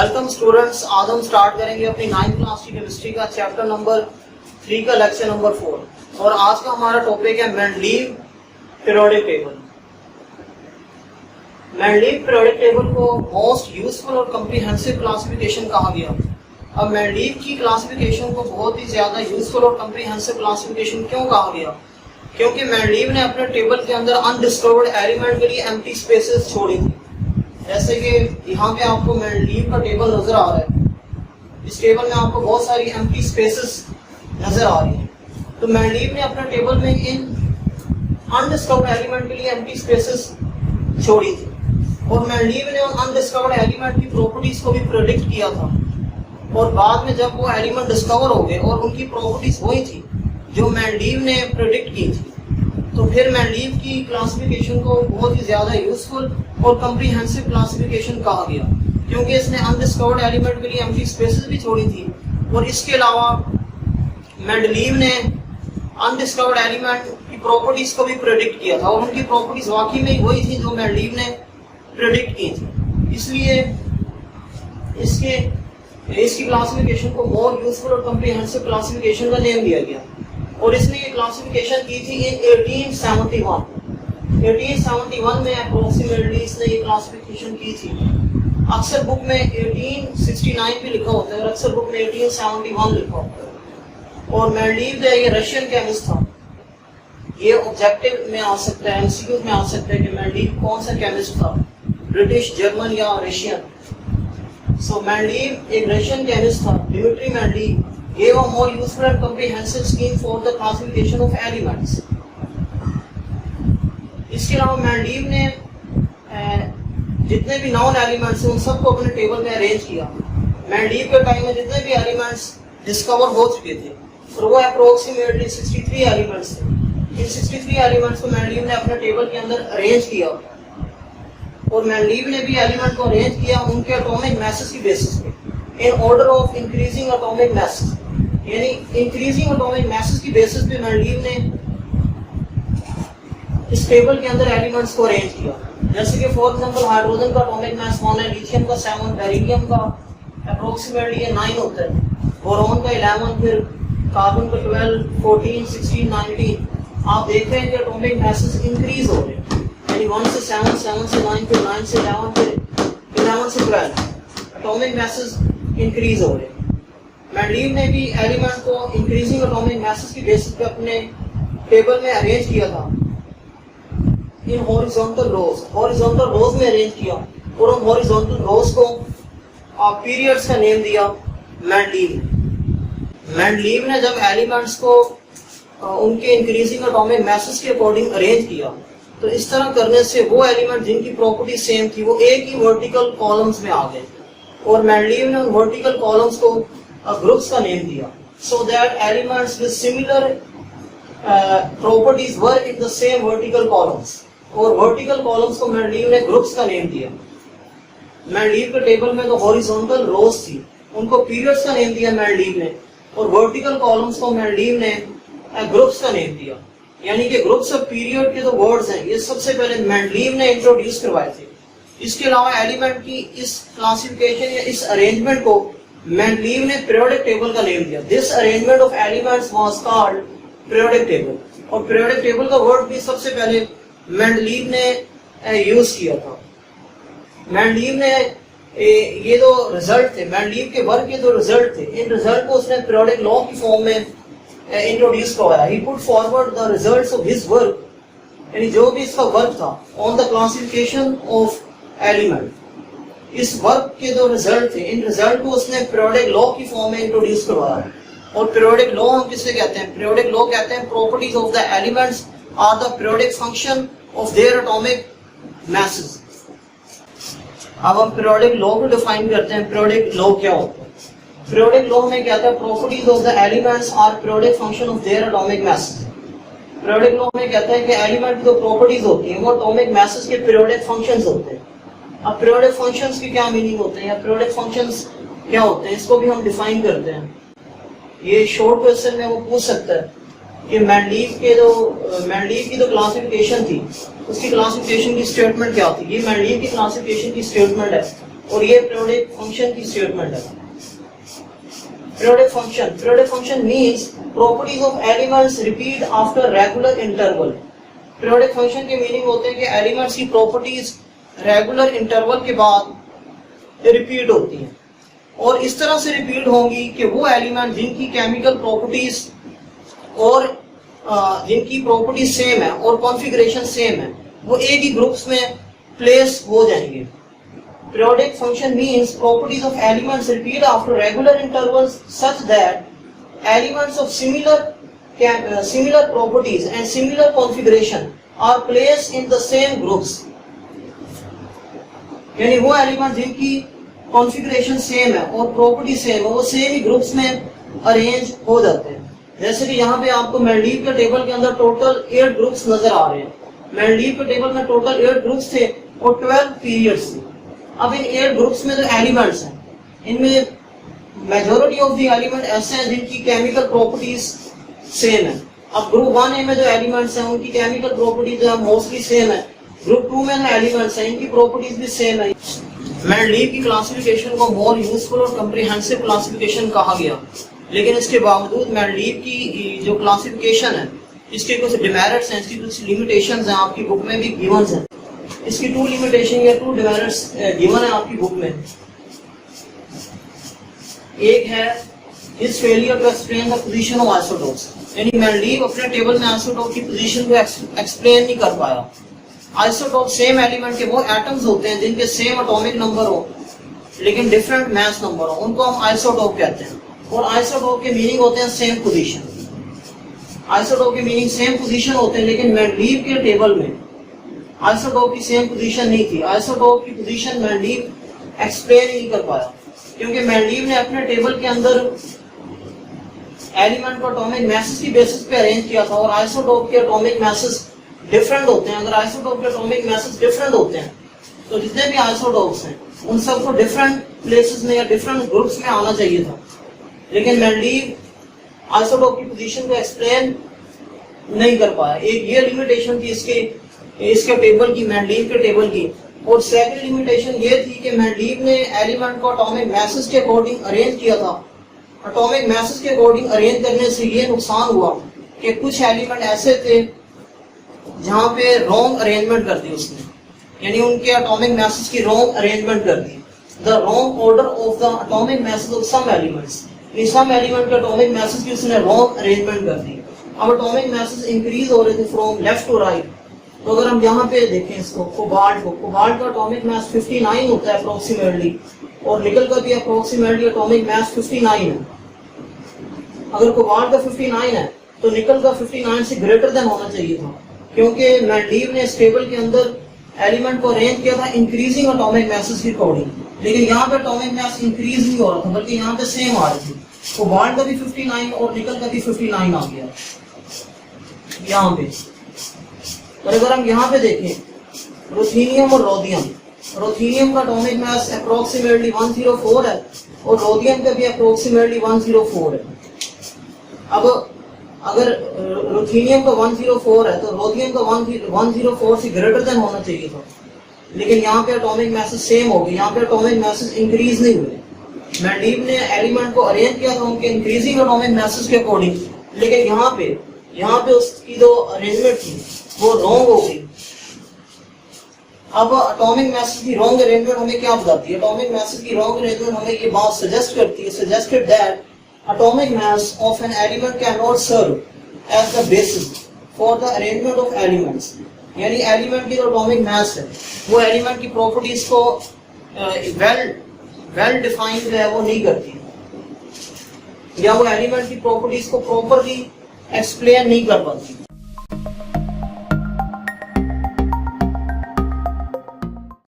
Welcome students, आज हम start करेंगे अपनी 9th क्लास की केमिस्ट्री का चैप्टर नंबर 3 का लेक्चर नंबर 4 और आज का हमारा टॉपिक है Mendeleev periodic table. Mendeleev periodic table को मोस्ट यूजफुल और कम्प्रीहेंसिव क्लासिफिकेशन कहा गया। अब मेंडलीव की क्लासिफिकेशन को बहुत ही ज्यादा यूजफुल और कम्प्रीहेंसिव क्लासिफिकेशन क्यों कहा गया? क्योंकि मेंडलीव ने अपने टेबल के अंदर अनडिस्कवर्ड एलिमेंट के लिए एम्प्टी स्पेसेस छोड़ी थी। जैसे कि यहाँ पे आपको मेंडलीव का टेबल नजर आ रहा है, इस टेबल में आपको बहुत सारी एम्प्टी स्पेसेस नजर आ रही हैं। तो मेंडलीव ने अपने टेबल में इन अनडिस्कवर्ड एलिमेंट के लिए एम्प्टी स्पेसेस छोड़ी थी और मेंडलीव ने उन अनडिस्कवर्ड एलिमेंट की प्रॉपर्टीज को भी प्रेडिक्ट किया था। और बाद में जब वो एलिमेंट डिस्कवर हो गए और उनकी प्रॉपर्टीज वही थी जो मेंडलीव ने प्रेडिक्ट की थी, तो फिर मेंडलीव की क्लासिफिकेशन को बहुत ही ज्यादा यूजफुल और कम्प्रीहेंसिव क्लासिफिकेशन कहा गया, क्योंकि इसने अनडिस्कवर्ड एलिमेंट के लिए एम्प्टी स्पेसेस भी छोड़ी थी और इसके अलावा मेंडलीव ने अनडिस्कवर्ड एलिमेंट की प्रॉपर्टीज को भी प्रेडिक्ट किया था और उनकी प्रॉपर्टीज वाकई में वही थी जो मेंडलीव ने प्रेडिक्ट की थी। इसलिए इसकी क्लासिफिकेशन को मोर यूजफुल और कम्प्रीहेंसिव क्लासिफिकेशन का नेम दिया गया और इसने ये क्लासिफिकेशन की थी इन 1871 में अप्रोक्सीमेटली इसने ये क्लासिफिकेशन की थी। अक्सर बुक में 1869 भी लिखा होता है और अक्सर बुक में 1871 लिखा होता है। और मेंडलीव ये रशियन केमिस्ट था। ये ऑब्जेक्टिव में आ सकता है, एमसीक्यू में आ सकता है कि मेंडलीव कौन सा केमिस्ट था, ब्रिटिश, जर्मन या रशियन। सो मेंडलीव एक रशियन केमिस्ट था। Dmitry Mendeleev gave a more useful and comprehensive scheme for the classification of elements. इसके अलावा मेंडलीव ने जितने भी नॉन एलिमेंट्स हैं उन सबको अपने टेबल में अरेंज किया। मेंडलीव के टाइम में जितने भी एलिमेंट्स डिस्कवर हो चुके थे और वो अप्रोक्सीमेटली 63 एलिमेंट्स थे। इन 63 एलिमेंट्स को मेंडलीव ने अपने टेबल के अंदर अरेंज किया और मेंडलीव ने भी एलिमेंट को अरेंज किया उनके एटॉमिक मैसेस की बेसिस पे in order of increasing atomic masses, यानी इंक्रीजिंग एटॉमिक मैसेस की बेसिस पे मेंडलीव ने इस टेबल के अंदर एलिमेंट्स को अरेंज किया। जैसे कि फॉर एग्जांपल हाइड्रोजन का एटॉमिक मैस 1 है, लिथियम का 7, बेरिलियम का अप्रोक्सीमेटली 9 होता है, बोरॉन का 11, फिर कार्बन का 12, 14, 16, 19। आप देख रहे हैं कि एटॉमिक मैसेस इंक्रीज हो रहे हैं, यानी 1 से 7, 7 से 9, फिर 9 से 11, फिर 11 से 12 एटॉमिक मैसेस इंक्रीज हो रहे हैं। मेंडलीव ने भी एलिमेंट को इंक्रीजिंग एटॉमिक मैसेस की बेसिस पे अपने टेबल में अरेंज किया था इन हॉरिजॉन्टल रोज में अरेंज किया और उन हॉरिजॉन्टल रोज को पीरियड्स का नेम दिया मेंडलीव ने जब एलिमेंट्स को उनके इंक्रीजिंग एटॉमिक मैसेस के अकॉर्डिंग अरेंज किया, तो इस तरह करने से वो एलिमेंट जिनकी प्रॉपर्टी सेम थी वो एक ही वर्टिकल कॉलम्स में आ गए और मेंडलीव ने उन वर्टिकल कॉलम्स को ग्रुप्स का नेम दिया, so that elements with similar properties were in the same vertical columns। और वर्टिकल कॉलम्स को मेंडलीव ने ग्रुप्स का नेम दिया। मेंडलीव के टेबल में तो हॉरिजॉन्टल रोज थी, उनको पीरियड्स का नेम दिया मेंडलीव ने, और वर्टिकल कॉलम्स को मेंडलीव ने ग्रुप्स का नेम दिया। यानी कि ग्रुप्स ऑफ पीरियड के जो वर्ड्स हैं ये सबसे पहले मेंडलीव ने इंट्रोड्यूस करवाए थे। इसके अलावा एलिमेंट की इस क्लासिफिकेशन या इस अरेंजमेंट को मेंडलीव ने पीरियोडिक टेबल का नेम दिया। This arrangement of elements was called periodic table, और पीरियोडिक टेबल का वर्ड भी सबसे पहले मेंडलीव ने यूज किया था। मेंडलीव ने ये जो रिजल्ट थे, मेंडलीव के वर्क के जो रिजल्ट थे, इन रिजल्ट को उसने पीरियोडिक लॉ की फॉर्म में इंट्रोड्यूस करवाया। He put forward the results of his work, यानी जो भी इसका वर्क था on the classification of element, इस वर्क के जो रिजल्ट थे इन रिजल्ट को उसने पीरियोडिक लॉ की फॉर्म में इंट्रोड्यूस करवाया। और पीरियोडिक लॉ हम किसे कहते हैं? पीरियोडिक लॉ कहते हैं properties of the elements are the periodic function of their atomic masses. अब हम पीरियोडिक लॉ को डिफाइन करते हैं। पीरियोडिक लॉ क्या होता है? पीरियोडिक लॉ में कहता है properties of the elements are periodic function of their atomic masses. Periodic law में कहता है कि एलिमेंट की जो प्रॉपर्टीज होती हैं वो एटॉमिक मैसेस के पीरियोडिक फंक्शंस होते हैं। अब पीरियोडिक फंक्शंस की क्या मीनिंग होते हैं या पीरियोडिक फंक्शंस क्या होते हैं, इसको भी हम डिफाइन करते हैं। ये शॉर्ट क्वेश्चन में वो पूछ सकता है कि मेंडलीव की जो क्लासिफिकेशन थी उसकी क्लासिफिकेशन की स्टेटमेंट क्या थी। ये मेंडलीव की क्लासिफिकेशन की स्टेटमेंट है और ये पीरियोडिक फंक्शन की स्टेटमेंट है। Periodic function means properties of elements repeat after regular interval. Periodic function के मीनिंग होते हैं कि एलिमेंट्स की प्रॉपर्टीज रेगुलर इंटरवल के बाद रिपीट होती हैं, और इस तरह से रिपीट होंगी कि वो एलिमेंट जिनकी केमिकल प्रॉपर्टीज और जिनकी प्रॉपर्टीज सेम है और कॉन्फ़िगरेशन सेम है, वो एक ही ग्रुप्स में प्लेस हो जाएंगे। Periodic function means properties of elements repeat after regular intervals such that elements of similar properties and similar configuration are placed in the same groups। यानी वो एलिमेंट जिनकी कॉन्फ़िगरेशन सेम है और प्रॉपर्टी सेम है वो same ही groups में arrange हो जाते हैं। जैसे कि यहाँ पे आपको मेंडलीव के टेबल के अंदर टोटल 8 ग्रुप्स नजर आ रहे हैं। मेंडलीव के टेबल में टोटल 8 ग्रुप्स थे और 12 पीरियड्स थे। अब इन 8 ग्रुप्स में जो एलिमेंट्स हैं, इनमें मेजॉरिटी ऑफ द एलिमेंट ऐसे हैं जिनकी केमिकल प्रॉपर्टीज सेम है। अब ग्रुप 1 में जो एलिमेंट्स हैं उनकी केमिकल प्रॉपर्टीज मोस्टली सेम है। ग्रुप 2 में जो एलिमेंट्स हैं इनकी प्रॉपर्टीज भी सेम है। मेंडलीव की क्लासिफिकेशन को मोर यूजफुल और कम्प्रिहेंसिव क्लासिफिकेशन कहा गया, लेकिन इसके बावजूद मेंडलीव की जो क्लासिफिकेशन है इसके कुछ डिमेरिट्स हैं, इसकी कुछ लिमिटेशंस हैं, आपकी बुक में भी गिवन है। इसकी 2 लिमिटेशन या 2 डिमेरिट्स गिवन है आपकी बुक में। एक है इस failure to explain the position of isotopes, यानी मेंडलीव अपने टेबल में आइसोटोप की पोजीशन को एक्सप्लेन नहीं कर पाया। आइसोटोप सेम एलिमेंट के वो एटम्स होते हैं जिनके सेम एटॉमिक नंबर हो लेकिन डिफरेंट मास नंबर हो, उनको हम आइसोटोप कहते हैं। और आइसोटोप के मीनिंग होते हैं सेम पोजीशन। आइसोटोप के मीनिंग सेम पोजीशन होते हैं, लेकिन मेंडलीव के टेबल में आइसोटोप की सेम पोजीशन नहीं थी। आइसोटोप की पोजीशन मेंडलीव एक्सप्लेन ही नहीं कर पाया, क्योंकि मेंडलीव ने अपने टेबल के अंदर एलिमेंट को एटॉमिक मैसेज की बेसिस पे अरेंज किया था, और आइसोटोप के एटॉमिक मैसेज डिफरेंट होते हैं। अगर आइसोटोप के एटॉमिक मैसेज डिफरेंट होते हैं तो जितने भी आइसोटोप्स हैं उन सबको डिफरेंट प्लेसेस में या डिफरेंट ग्रुप्स में आना चाहिए था, लेकिन मेंडलीव आइसोटोप की पोजीशन को एक्सप्लेन नहीं कर पाया। एक ये लिमिटेशन थी इसके टेबल की, मेंडलीव के टेबल की। और सेकंड लिमिटेशन ये थी कि मेंडलीव ने एलिमेंट को एटॉमिक मैसेज के अकॉर्डिंग अरेंज किया था। एटॉमिक मैसेज के अकॉर्डिंग अरेंज करने से ये नुकसान हुआ कि कुछ एलिमेंट ऐसे थे जहां पे रॉन्ग अरेंजमेंट कर दी उसने, यानी उनके एटॉमिक मैसेज की रॉन्ग अरेंजमेंट कर दी। The wrong order of the atomic masses of some elements, some element के एटॉमिक मैसेज की उसने रॉन्ग अरेंजमेंट कर दी। अब एटॉमिक मैसेज इंक्रीज हो रहे थे फ्रॉम लेफ्ट टू राइट। तो अगर हम यहाँ पे देखें इसको, कोबाल्ट का एटॉमिक मास 59 होता है अप्रोक्सीमेटली, और निकल का भी अप्रोक्सीमेटली एटॉमिक मास 59 है। अगर कोबाल्ट का 59 है तो निकल का 59 से ग्रेटर देन होना चाहिए था, क्योंकि मेंडलीव ने इस टेबल के अंदर एलिमेंट को अरेंज किया था इंक्रीजिंग एटॉमिक मैसेज के अकॉर्डिंग, लेकिन यहाँ पे एटॉमिक मास इंक्रीज नहीं हो रहा था, बल्कि यहाँ पे सेम आ रही थी। कोबाल्ट का भी 59 और निकल का भी 59 आ गया यहाँ पे। और अगर हम यहाँ पे देखें रुथेनियम और रोथियम, रुथेनियम का एटॉमिक मास अप्रोक्सीमेटली 104 है और रोथियम का भी अप्रोक्सीमेटली 104 है। अब अगर रुथेनियम का 104 है तो रोथियम का 104 से ग्रेटर देन होना चाहिए था, लेकिन यहाँ पे एटॉमिक मैसेज सेम हो गए, यहाँ पे एटॉमिक मैसेज इंक्रीज नहीं हुए। मेंडलीव ने एलिमेंट को अरेंज किया था उनके इंक्रीजिंग एटॉमिक मैसेज के अकॉर्डिंग, लेकिन यहाँ पे उसकी जो अरेंजमेंट थी वो रॉन्ग हो गई। अब एटॉमिक मैसेज की रॉन्ग अरेंजमेंट हमें क्या बताती है? एटॉमिक मैसेज की रॉन्ग अरेंजमेंट हमें ये बात सजेस्ट करती है, suggested that atomic mass of an element cannot serve as the basis for the arrangement of elements। यानी एलिमेंट की जो एटॉमिक मास है वो एलिमेंट की प्रॉपर्टीज को वेल डिफाइंड है वो नहीं करती, या वो एलिमेंट की प्रॉपर्टीज को प्रॉपरली एक्सप्लेन नहीं कर पाती।